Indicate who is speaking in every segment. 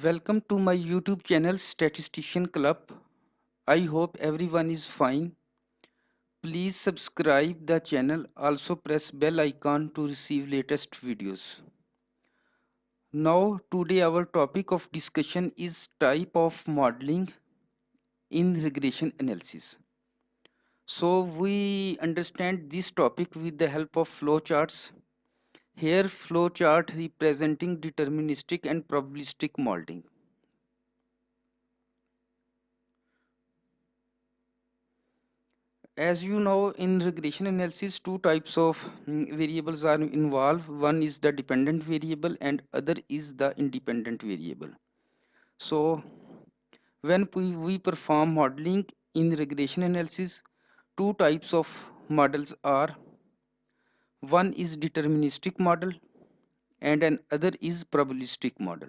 Speaker 1: Welcome to my YouTube channel Statistician Club. I hope everyone is fine. Please subscribe the channel. Also press bell icon to receive latest videos. Now today our topic of discussion is type of modeling in regression analysis. So we understand this topic with the help of flowcharts. Here flowchart representing deterministic and probabilistic modeling. As you know, in regression analysis, two types of variables are involved. One is the dependent variable and other is the independent variable. So when we perform modeling in regression analysis, two types of models are: one is deterministic model and another is probabilistic model.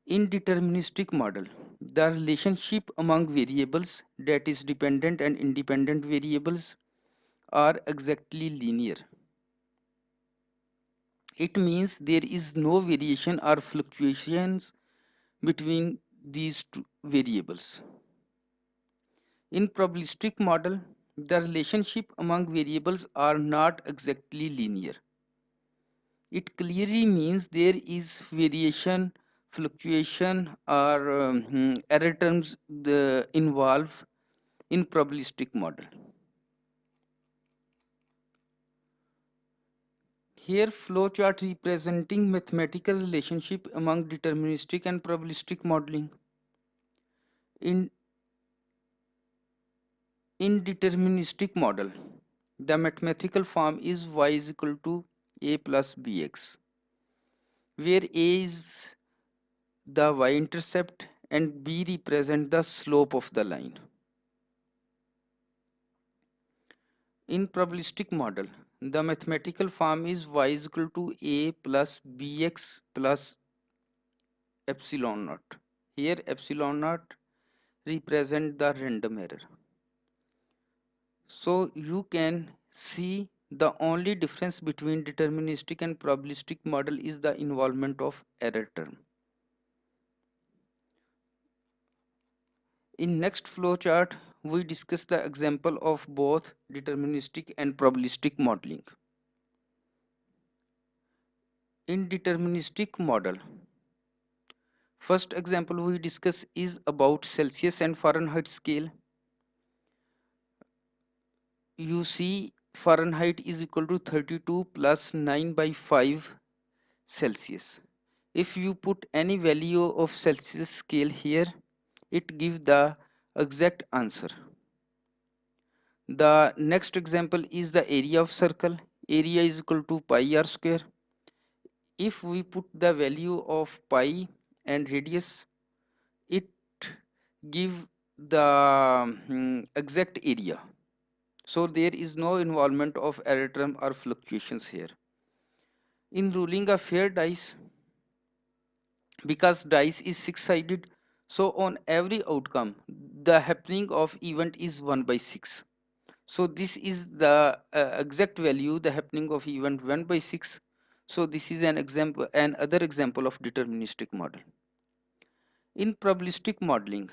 Speaker 1: In deterministic model, the relationship among variables, that is dependent and independent variables, are exactly linear. It means there is no variation or fluctuations between these two variables. In probabilistic model, the relationship among variables are not exactly linear. It clearly means there is variation, fluctuation, or error terms involved in probabilistic model. Here flowchart representing mathematical relationship among deterministic and probabilistic modeling. In deterministic model, the mathematical form is y is equal to a plus bx, where a is the y-intercept and b represent the slope of the line. In probabilistic model, the mathematical form is y is equal to a plus bx plus epsilon naught. Here epsilon naught represent the random error. So you can see the only difference between deterministic and probabilistic model is the involvement of error term. In next flowchart, we discuss the example of both deterministic and probabilistic modeling. In deterministic model, first example we discuss is about Celsius and Fahrenheit scale. You see Fahrenheit is equal to 32 plus 9 by 5 Celsius. If you put any value of Celsius scale here, it gives the exact answer. The next example is the area of circle. Area is equal to pi r square. If we put the value of pi and radius, it give the exact area. So there is no involvement of error term or fluctuations here. In ruling a fair dice, because dice is six-sided, so on every outcome the happening of event is 1 by 6. So this is the exact value, the happening of event 1 by 6. So this is an example, another example of deterministic model. In probabilistic modeling,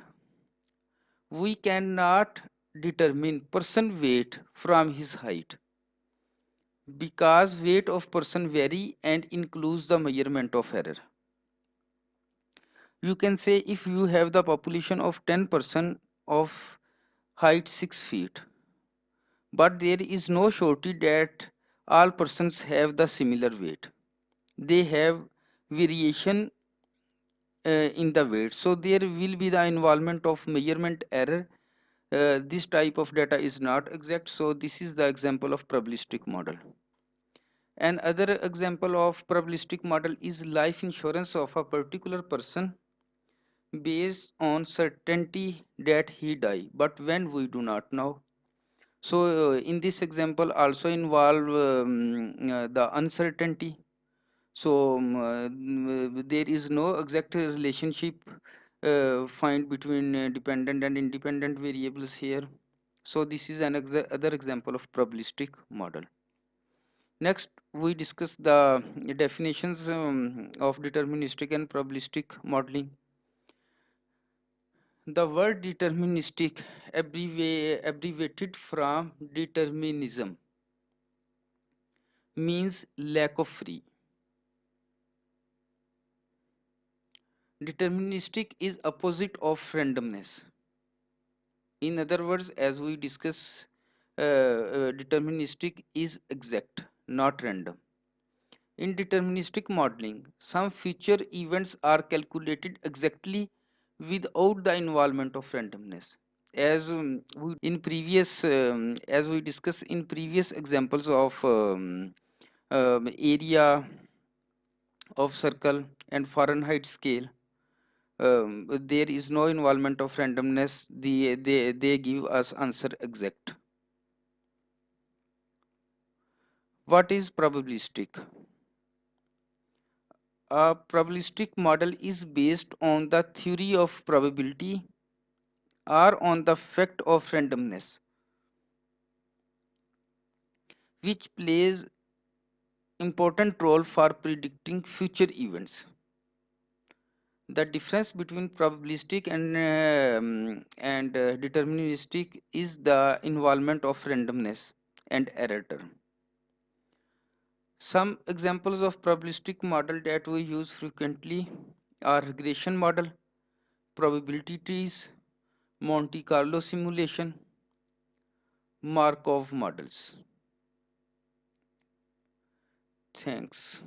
Speaker 1: we cannot determine person weight from his height, because weight of person vary and includes the measurement of error. You can say if you have the population of 10% of height 6 feet, but there is no surety that all persons have the similar weight. They have variation in the weight, so there will be the involvement of measurement error. This type of data is not exact, so this is the example of probabilistic model. Another example of probabilistic model is life insurance of a particular person based on certainty that he die, but when we do not know. So in this example also involve the uncertainty. So there is no exact relationship find between dependent and independent variables here. So this is an other example of probabilistic model. Next, we discuss the definitions of deterministic and probabilistic modeling. The word deterministic, abbreviated from determinism, means lack of free. Deterministic is opposite of randomness. In other words, as we discuss, deterministic is exact, not random. In deterministic modeling, some future events are calculated exactly without the involvement of randomness. As as we discussed in previous examples of area of circle and Fahrenheit scale, there is no involvement of randomness. They give us answer exact. What is probabilistic? A probabilistic model is based on the theory of probability or on the fact of randomness, which plays important role for predicting future events. The difference between probabilistic and deterministic is the involvement of randomness and error. Some examples of probabilistic model that we use frequently are regression model, probability trees, Monte Carlo simulation, Markov models. Thanks.